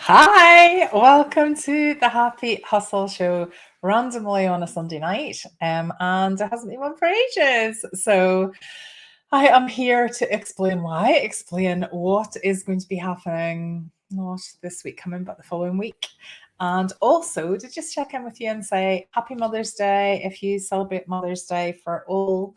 Hi, welcome to the Happy Hustle Show randomly on a Sunday night. And it hasn't been one for ages. So I am here to explain why, explain what is going to be happening not this week coming, but the following week. And also to just check in with you and say Happy Mother's Day if you celebrate Mother's Day for all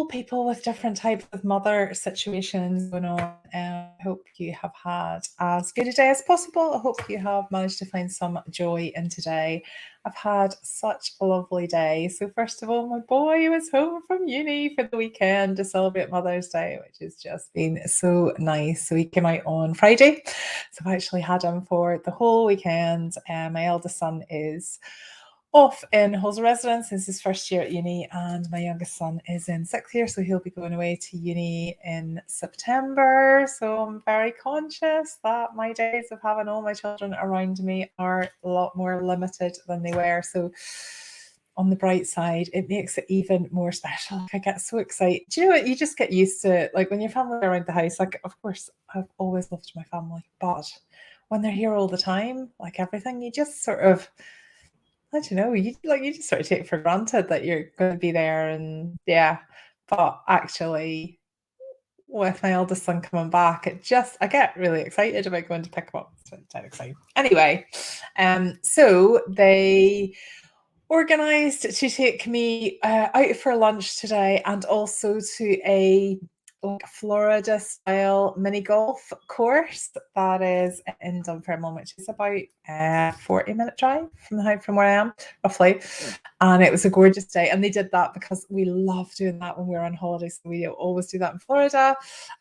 people with different types of mother situations going on. I hope you have had as good a day as possible. I hope you have managed to find some joy in today. I've had such a lovely day. So, first of all, my boy was home from uni for the weekend to celebrate Mother's Day, which has just been so nice. So, he came out on Friday. So, I actually had him for the whole weekend. My eldest son is off in Hull's residence. This is his first year at uni, and my youngest son is in sixth year, so he'll be going away to uni in September. So I'm very conscious that my days of having all my children around me are a lot more limited than they were. So on the bright side, it makes it even more special. Like, I get so excited. Do you know what? You just get used to it. Like when your family are around the house, like of course I've always loved my family, but when they're here all the time, like everything, you just sort of I don't know, you just sort of take for granted that you're gonna be there and yeah. But actually, with my eldest son coming back, I get really excited about going to pick him up. It's dead exciting. Anyway, so they organised to take me out for lunch today and also to a like Florida style mini golf course that is in Dunfermline, which is about 40-minute drive from where I am, roughly. And it was a gorgeous day. And they did that because we love doing that when we're on holiday. So we always do that in Florida.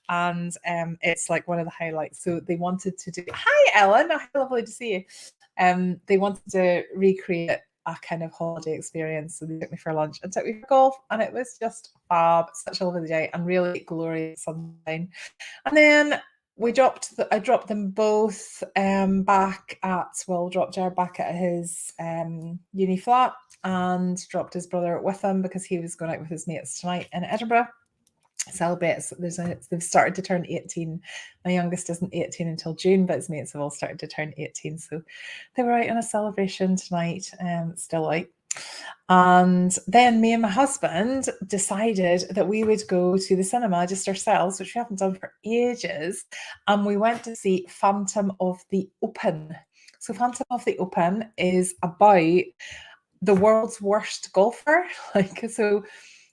And it's like one of the highlights. So they wanted to do Hi Ellen, lovely to see you. They wanted to recreate a kind of holiday experience. So they took me for lunch and took me for golf, and it was just fab, such a lovely day and really glorious sunshine. And then I dropped them both back at dropped Jared back at his uni flat and dropped his brother with him because he was going out with his mates tonight in Edinburgh. Celebrate. They've started to turn 18. My youngest isn't 18 until June, but his mates have all started to turn 18. So they were out on a celebration tonight, still out. And then me and my husband decided that we would go to the cinema just ourselves, which we haven't done for ages. And we went to see Phantom of the Open. So Phantom of the Open is about the world's worst golfer. So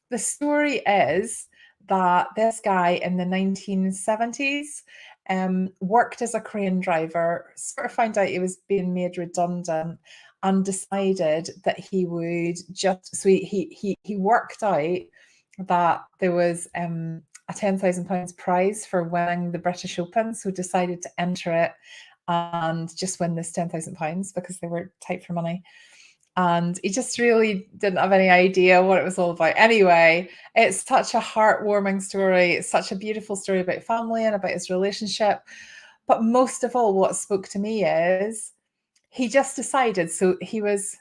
the story is that this guy in the 1970s worked as a crane driver, sort of found out he was being made redundant, and decided that he would just so he worked out that there was a £10,000 prize for winning the British Open, so decided to enter it and just win this £10,000 because they were tight for money. And he just really didn't have any idea what it was all about. Anyway, it's such a heartwarming story. It's such a beautiful story about family and about his relationship. But most of all, what spoke to me is he just decided. So he was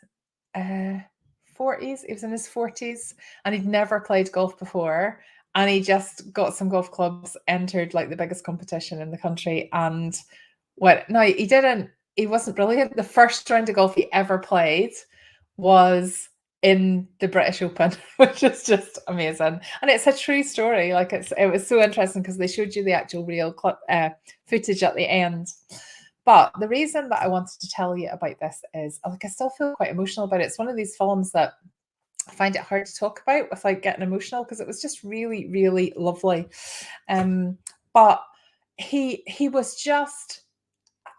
40s, he was in his 40s, and he'd never played golf before. And he just got some golf clubs, entered like the biggest competition in the country, and he wasn't brilliant. The first round of golf he ever played was in the British Open, which is just amazing. And it's a true story. Like it was so interesting because they showed you the actual real footage at the end. But the reason that I wanted to tell you about this is like I still feel quite emotional about it. It's one of these films that I find it hard to talk about without getting emotional because it was just really, really lovely. But he was just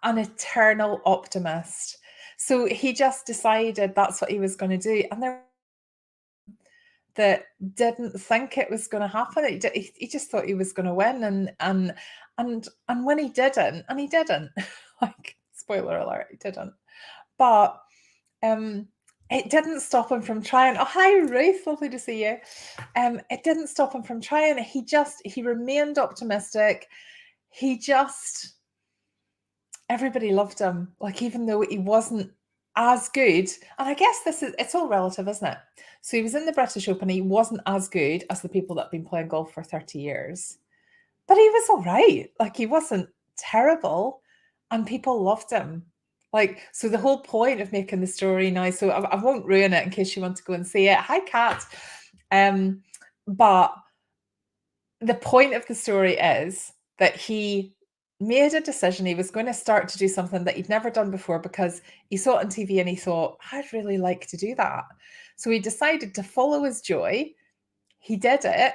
an eternal optimist. So he just decided that's what he was going to do. And there that didn't think it was going to happen. He just thought he was going to win, and when he didn't, like spoiler alert, he didn't. But it didn't stop him from trying. Oh, hi Ruth, lovely to see you. It didn't stop him from trying. He remained optimistic. Everybody loved him, like even though he wasn't as good. And I guess it's all relative, isn't it? So he was in the British Open, he wasn't as good as the people that have been playing golf for 30 years. But he was all right. Like he wasn't terrible. and people loved him. Like, so the whole point of making the story now, so I won't ruin it in case you want to go and see it. Hi, Kat. But the point of the story is that he made a decision. He was going to start to do something that he'd never done before because he saw it on TV and he thought, I'd really like to do that. So he decided to follow his joy. He did it.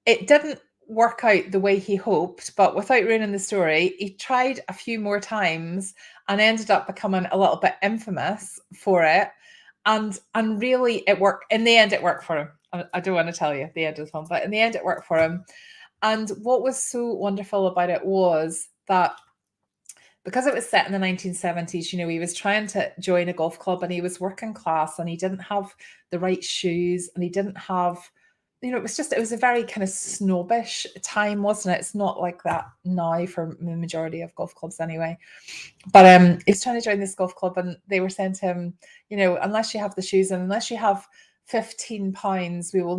It didn't work out the way he hoped, but without ruining the story, he tried a few more times and ended up becoming a little bit infamous for it. And really it worked. In the end, it worked for him. I don't want to tell you the end of the film, but in the end, it worked for him. And what was so wonderful about it was that because it was set in the 1970s, you know, he was trying to join a golf club and he was working class and he didn't have the right shoes and he didn't have, you know, it was a very kind of snobbish time, wasn't it? It's not like that now for the majority of golf clubs anyway. But he's trying to join this golf club and they were saying to him, you know, unless you have the shoes and unless you have £15, you'll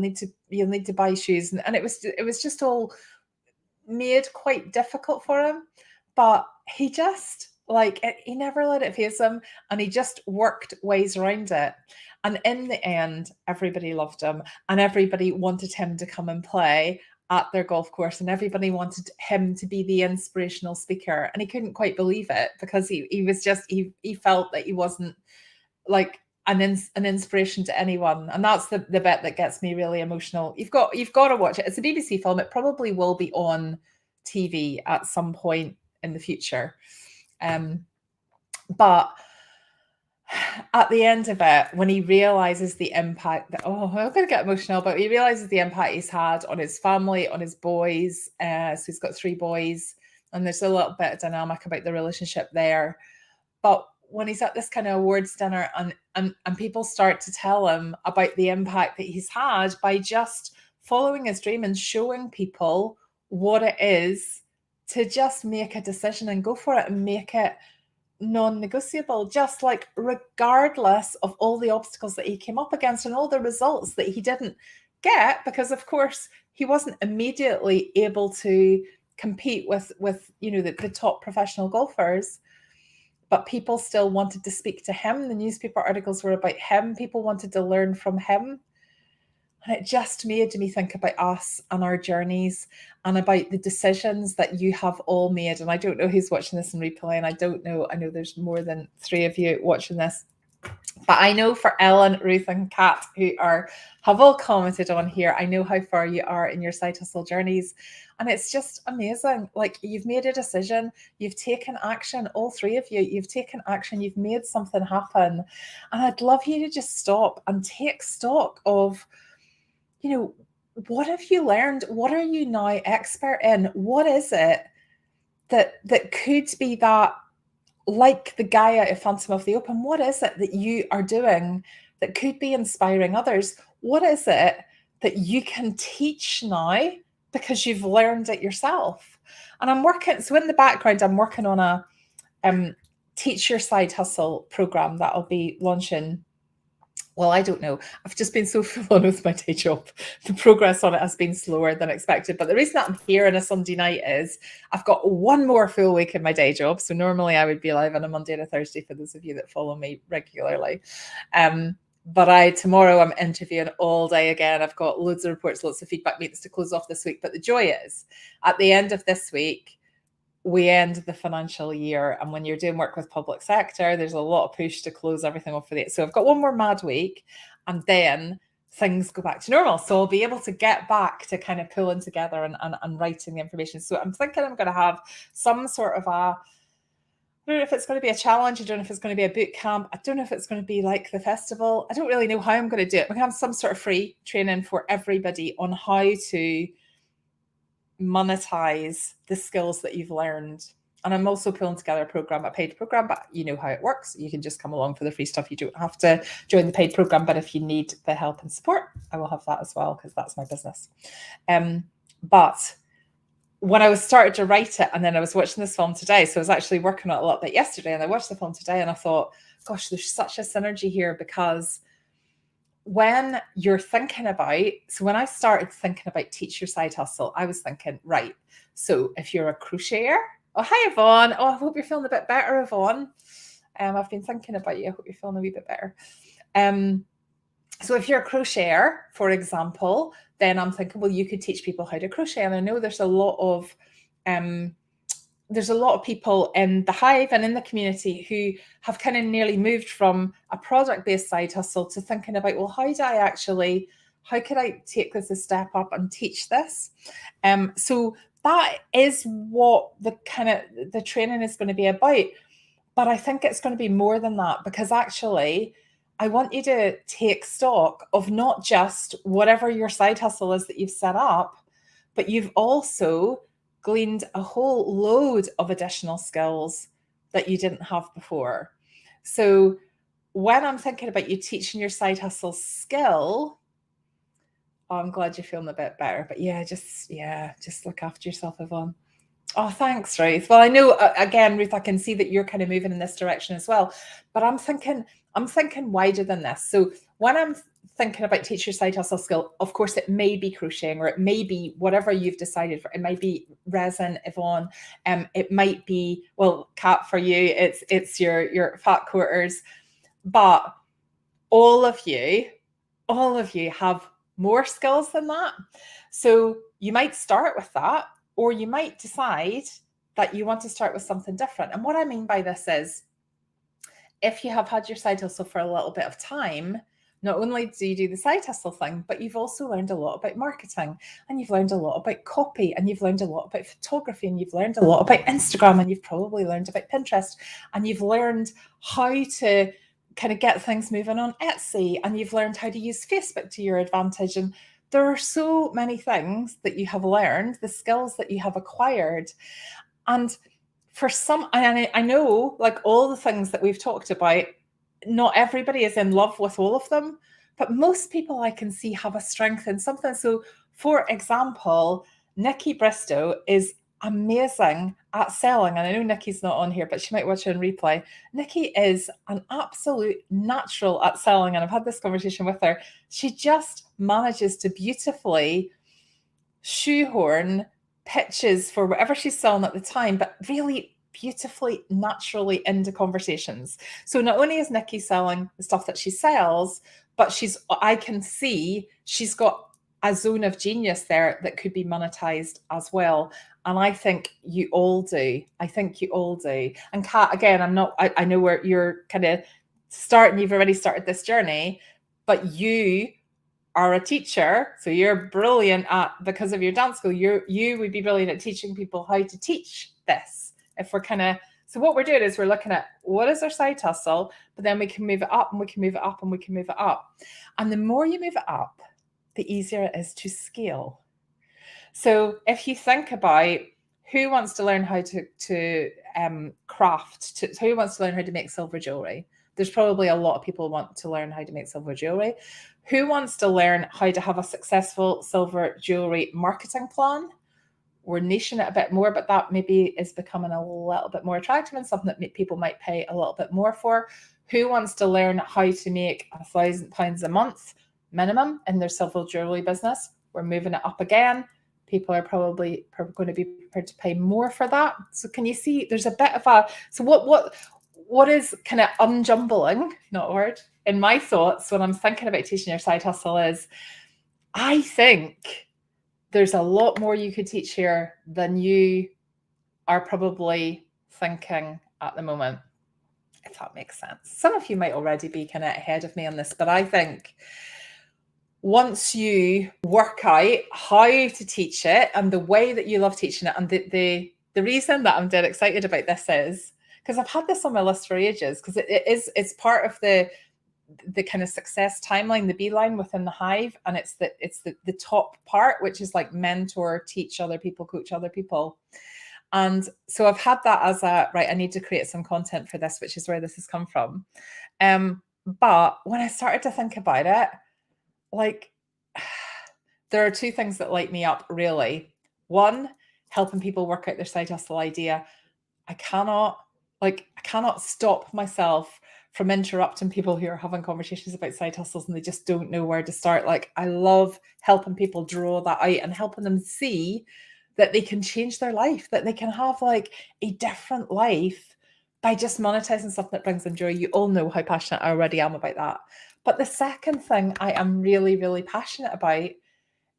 need to buy shoes. And it was just all made quite difficult for him. But he just he never let it faze him and he just worked ways around it. And in the end, everybody loved him and everybody wanted him to come and play at their golf course and everybody wanted him to be the inspirational speaker. And he couldn't quite believe it because he felt that he wasn't like an inspiration to anyone. And that's the bit that gets me really emotional. You've got to watch it. It's a BBC film. It probably will be on TV at some point in the future. But at the end of it, when he realizes the impact that, I'm going to get emotional, but he realizes the impact he's had on his family, on his boys. So he's got 3 boys and there's a little bit of dynamic about the relationship there. But when he's at this kind of awards dinner and people start to tell him about the impact that he's had by just following his dream and showing people what it is to just make a decision and go for it and make it non-negotiable, just like regardless of all the obstacles that he came up against and all the results that he didn't get, because of course he wasn't immediately able to compete with you know the top professional golfers, but people still wanted to speak to him. The newspaper articles were about him. People wanted to learn from him. And it just made me think about us and our journeys and about the decisions that you have all made. And I don't know who's watching this in replay, and I know there's more than 3 of you watching this. But I know for Ellen, Ruth, and Kat, who have all commented on here, I know how far you are in your side hustle journeys. And it's just amazing. Like, you've made a decision, you've taken action, all 3 of you, you've taken action, you've made something happen. And I'd love you to just stop and take stock of, you know, what have you learned? What are you now expert in? What is it that could be that, like the guy out of Phantom of the Open, what is it that you are doing that could be inspiring others? What is it that you can teach now because you've learned it yourself? And so in the background, I'm working on a Teach Your Side Hustle program that'll be launching. Well, I don't know. I've just been so full on with my day job. The progress on it has been slower than expected. But the reason that I'm here on a Sunday night is I've got 1 more full week in my day job. So normally I would be live on a Monday and a Thursday for those of you that follow me regularly. But tomorrow I'm interviewing all day again. I've got loads of reports, lots of feedback meetings to close off this week. But the joy is at the end of this week, we end the financial year, and when you're doing work with public sector, there's a lot of push to close everything off for the. So I've got 1 more mad week, and then things go back to normal. So I'll be able to get back to kind of pulling together and writing the information. So I'm thinking I'm going to have some sort of I don't know if it's going to be a challenge. I don't know if it's going to be a boot camp. I don't know if it's going to be like the festival. I don't really know how I'm going to do it. We're going to have some sort of free training for everybody on how to monetize the skills that you've learned. And I'm also pulling together a paid program, but you know how it works. You can just come along for the free stuff. You don't have to join the paid program, but if you need the help and support, I will have that as well, because that's my business. But when I was started to write it, and then I was watching this film today, so I was actually working on it a little bit yesterday, and I watched the film today and I thought, gosh, there's such a synergy here, because when you're thinking about, so when I started thinking about Teach Your Side Hustle, I was thinking, right, so if you're a crocheter, Oh, hi, Yvonne. Oh, I hope you're feeling a bit better, Yvonne. I've been thinking about you. I hope you're feeling a wee bit better. So if you're a crocheter, for example, then I'm thinking, well, you could teach people how to crochet. And I know there's a lot of people in the hive and in the community who have kind of nearly moved from a product-based side hustle to thinking about, well, how could I take this a step up and teach this? So that is what the training is going to be about. But I think it's going to be more than that, because actually I want you to take stock of not just whatever your side hustle is that you've set up, but you've also gleaned a whole load of additional skills that you didn't have before. So when I'm thinking about you teaching your side hustle skill, I'm glad you're feeling a bit better. But just look after yourself, Yvonne. Oh, thanks, Ruth. Well, I know, again, Ruth, I can see that you're kind of moving in this direction as well. But I'm thinking wider than this. So when I'm thinking about teach your side hustle skill, of course, it may be crocheting, or it may be whatever you've decided for. It might be resin, Yvonne. It might be, well, Kat, for you, it's your fat quarters. But all of you have more skills than that. So you might start with that, or you might decide that you want to start with something different. And what I mean by this is, if you have had your side hustle for a little bit of time, not only do you do the side hustle thing, but you've also learned a lot about marketing, and you've learned a lot about copy, and you've learned a lot about photography, and you've learned a lot about Instagram, and you've probably learned about Pinterest, and you've learned how to kind of get things moving on Etsy, and you've learned how to use Facebook to your advantage. And there are so many things that you have learned, the skills that you have acquired. And for some, and I know, like all the things that we've talked about, not everybody is in love with all of them, but most people I can see have a strength in something. So, for example, Nikki Bristow is amazing at selling. And I know Nikki's not on here, but she might watch it on replay. Nikki is an absolute natural at selling. And I've had this conversation with her. She just manages to beautifully shoehorn pitches for whatever she's selling at the time, but really beautifully, naturally into conversations. So not only is Nikki selling the stuff that she sells, but I can see she's got a zone of genius there that could be monetized as well. And I think you all do. And Kat, again, I know where you're kind of starting, you've already started this journey, but you are a teacher, so you're brilliant at, because of your dance school, you would be brilliant at teaching people how to teach this. If we're so what we're doing is we're looking at what is our side hustle, but then we can move it up, and we can move it up, and we can move it up. And the more you move it up, the easier it is to scale. So if you think about who wants to learn how to craft, who wants to learn how to make silver jewelry, there's probably a lot of people who want to learn how to make silver jewelry. Who wants to learn how to have a successful silver jewelry marketing plan? We're niching it a bit more, but that maybe is becoming a little bit more attractive and something that people might pay a little bit more for. Who wants to learn how to make £1,000 a month minimum in their silver jewelry business? We're moving it up again. People are probably going to be prepared to pay more for that. So can you see there's a bit of a, so what is kind of unjumbling, not a word, in my thoughts when I'm thinking about teaching your side hustle is, I think there's a lot more you could teach here than you are probably thinking at the moment, if that makes sense. Some of you might already be kind of ahead of me on this, but I think once you work out how to teach it and the way that you love teaching it, and the reason that I'm dead excited about this is because I've had this on my list for ages, because it's part of the kind of success timeline, the beeline within the hive, and it's the top part, which is like mentor, teach other people, coach other people. And so I've had that as I need to create some content for this, which is where this has come from. But when I started to think about it, like, there are two things that light me up, really. One, helping people work out their side hustle idea. I cannot stop myself from interrupting people who are having conversations about side hustles and they just don't know where to start. Like, I love helping people draw that out and helping them see that they can change their life, that they can have like a different life by just monetizing something that brings them joy. You all know how passionate I already am about that. But the second thing I am really, really passionate about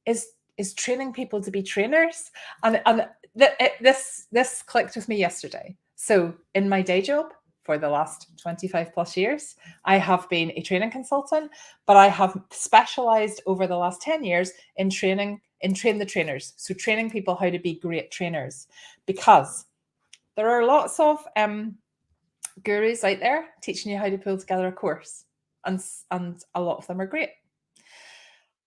is training people to be trainers. And this clicked with me yesterday. So in my day job for the last 25 plus years, I have been a training consultant, but I have specialized over the last 10 years in train the trainers. So training people how to be great trainers, because there are lots of gurus out there teaching you how to pull together a course, and a lot of them are great.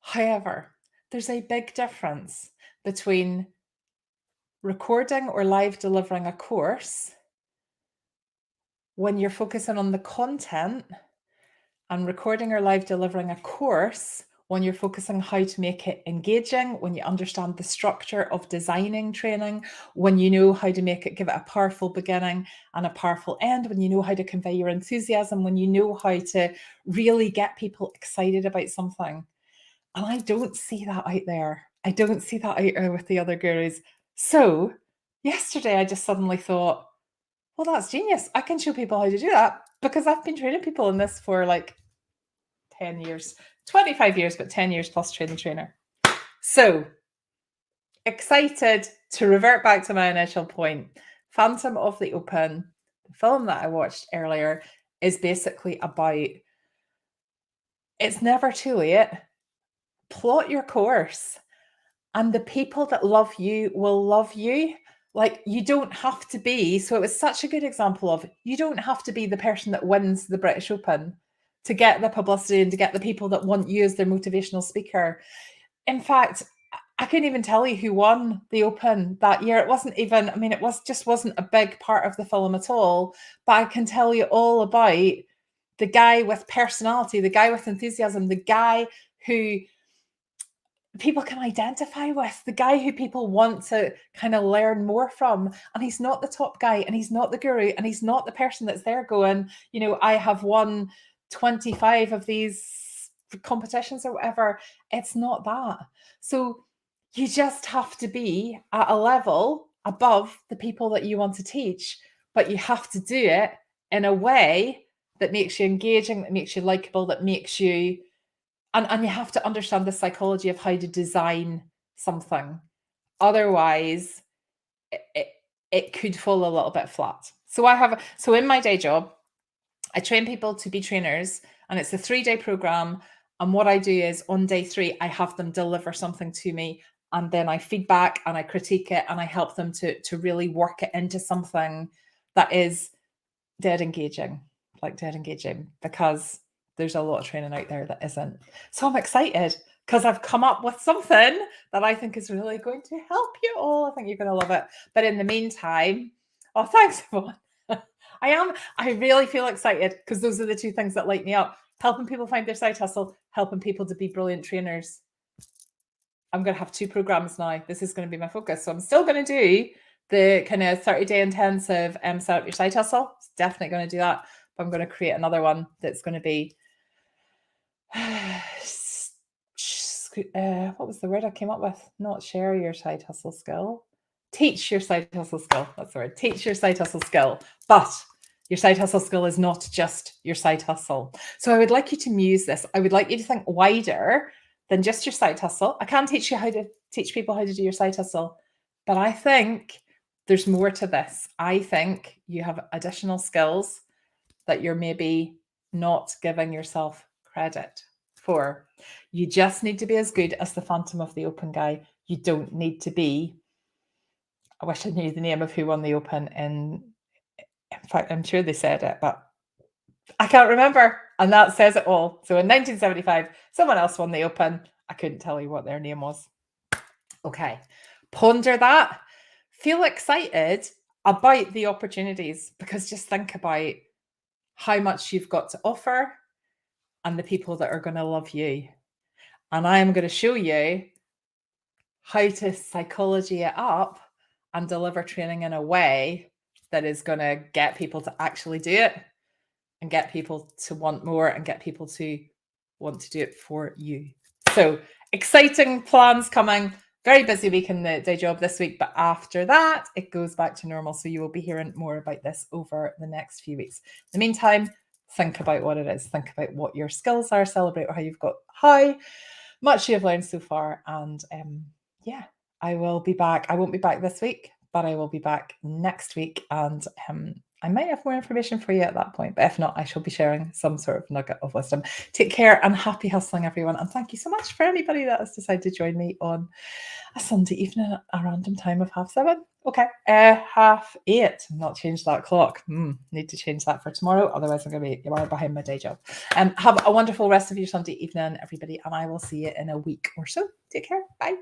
However, there's a big difference between recording or live delivering a course when you're focusing on the content, and recording or live delivering a course when you're focusing on how to make it engaging, when you understand the structure of designing training, when you know how to make it, give it a powerful beginning and a powerful end, when you know how to convey your enthusiasm, when you know how to really get people excited about something. And I don't see that out there. I don't see that out there with the other gurus. So yesterday I just suddenly thought, well, that's genius. I can show people how to do that, because I've been training people in this for like 10 years, 25 years, but 10 years plus training trainer. So excited to revert back to my initial point. Phantom of the Open, the film that I watched earlier, is basically about, it's never too late. Plot your course, and the people that love you will love you. Like, you don't have to be, so it was such a good example of, you don't have to be the person that wins the British Open to get the publicity and to get the people that want you as their motivational speaker. In fact, I couldn't even tell you who won the Open that year. It wasn't even, I mean, just wasn't a big part of the film at all. But I can tell you all about the guy with personality, the guy with enthusiasm, the guy who people can identify with, the guy who people want to kind of learn more from. And he's not the top guy, and he's not the guru, and he's not the person that's there going, you know, I have won 25 of these competitions or whatever. It's not that. So you just have to be at a level above the people that you want to teach, but you have to do it in a way that makes you engaging, that makes you likable, that makes you, and you have to understand the psychology of how to design something. Otherwise, it could fall a little bit flat. So in my day job, I train people to be trainers, and it's a 3-day program. And what I do is, on day 3, I have them deliver something to me, and then I feedback and I critique it, and I help them to really work it into something that is dead engaging, because there's a lot of training out there that isn't. So I'm excited because I've come up with something that I think is really going to help you all. I think you're going to love it. But in the meantime, oh, thanks, everyone. I really feel excited because those are the two things that light me up. Helping people find their side hustle, helping people to be brilliant trainers. I'm going to have 2 programs now. This is going to be my focus. So I'm still going to do the kind of 30-day intensive set up your side hustle. It's definitely going to do that. But I'm going to create another one that's going to be what was the word I came up with? Not share your side hustle skill. Teach your side hustle skill. That's the word. Teach your side hustle skill. But your side hustle skill is not just your side hustle. So I would like you to muse this. I would like you to think wider than just your side hustle. I can't teach people how to do your side hustle, but I think there's more to this. I think you have additional skills that you're maybe not giving yourself credit for. You just need to be as good as the Phantom of the Open guy. You don't need to be, I wish I knew the name of who won the Open. In fact, I'm sure they said it, but I can't remember. And that says it all. So in 1975, someone else won the Open. I couldn't tell you what their name was. Okay, ponder that. Feel excited about the opportunities, because just think about how much you've got to offer and the people that are going to love you. And I am going to show you how to psychology it up and deliver training in a way that is going to get people to actually do it, and get people to want more, and get people to want to do it for you. So exciting plans coming. very busy week in the day job this week, but after that, it goes back to normal. So you will be hearing more about this over the next few weeks. In the meantime, think about what it is. Think about what your skills are. Celebrate how much you have learned so far. And yeah, I will be back. I won't be back this week, but I will be back next week. And I might have more information for you at that point, but if not, I shall be sharing some sort of nugget of wisdom. Take care and happy hustling, everyone. And thank you so much for anybody that has decided to join me on a Sunday evening at a random time of 7:30. Okay, 8:30. Not changed that clock. Need to change that for tomorrow. Otherwise, I'm going to be behind my day job. Have a wonderful rest of your Sunday evening, everybody, and I will see you in a week or so. Take care. Bye.